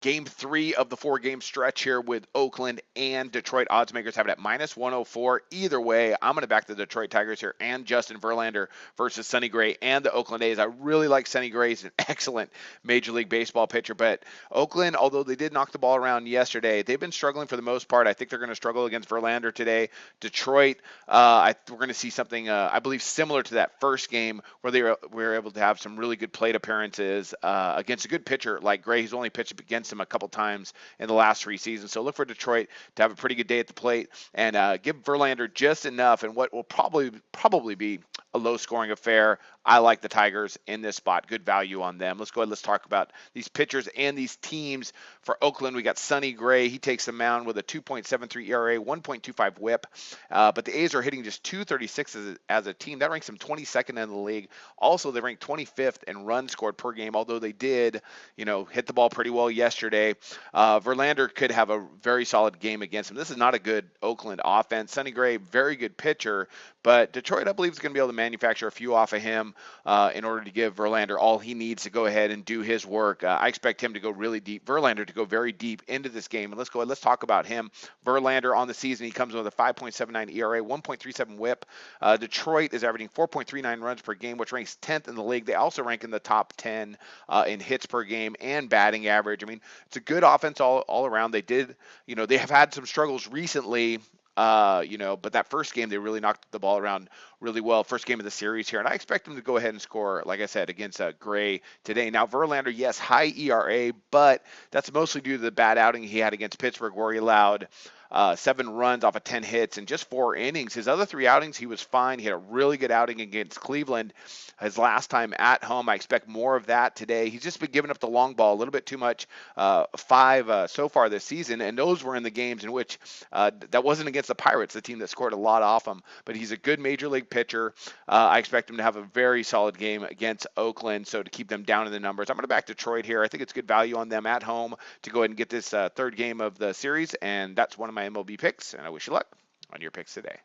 Game 3 of the 4-game stretch here with Oakland and Detroit. Odds makers have it at -104. Either way, I'm going to back the Detroit Tigers here and Justin Verlander versus Sonny Gray and the Oakland A's. I really like Sonny Gray. He's an excellent Major League Baseball pitcher, but Oakland, although they did knock the ball around yesterday, they've been struggling for the most part. I think they're going to struggle against Verlander today. Detroit, we're going to see something, I believe, similar to that first game where they were able to have some really good plate appearances against a good pitcher like Gray. He's only pitched against him a couple times in the last 3 seasons. So look for Detroit to have a pretty good day at the plate and give Verlander just enough and what will probably be a low-scoring affair. I like the Tigers in this spot. Good value on them. Let's go ahead. Let's talk about these pitchers and these teams. For Oakland, we got Sonny Gray. He takes the mound with a 2.73 ERA, 1.25 WHIP. But the A's are hitting just 236 as a team. That ranks them 22nd in the league. Also, they rank 25th in runs scored per game, although they did, hit the ball pretty well yesterday. Verlander could have a very solid game against him. This is not a good Oakland offense. Sonny Gray, very good pitcher, but Detroit, I believe, is going to be able to manufacture a few off of him in order to give Verlander all he needs to go ahead and do his work. I expect him to go really deep, Verlander to go very deep into this game. And let's go ahead, let's talk about him. Verlander on the season, he comes with a 5.79 ERA, 1.37 WHIP. Detroit is averaging 4.39 runs per game, which ranks 10th in the league. They also rank in the top 10 in hits per game and batting average. I mean, it's a good offense all around. They did, they have had some struggles recently. But that first game, they really knocked the ball around really well. First game of the series here. And I expect them to go ahead and score, like I said, against Gray today. Now, Verlander, yes, high ERA, but that's mostly due to the bad outing he had against Pittsburgh where he allowed 7 runs off of 10 hits in just 4 innings. His other 3 outings, he was fine. He had a really good outing against Cleveland his last time at home. I expect more of that today. He's just been giving up the long ball a little bit too much, 5 so far this season, and those were in the games in which that wasn't against the Pirates, the team that scored a lot off him. But he's a good Major League pitcher. I expect him to have a very solid game against Oakland, so to keep them down in the numbers. I'm going to back Detroit here. I think it's good value on them at home to go ahead and get this third game of the series, and that's one of my MLB picks, and I wish you luck on your picks today.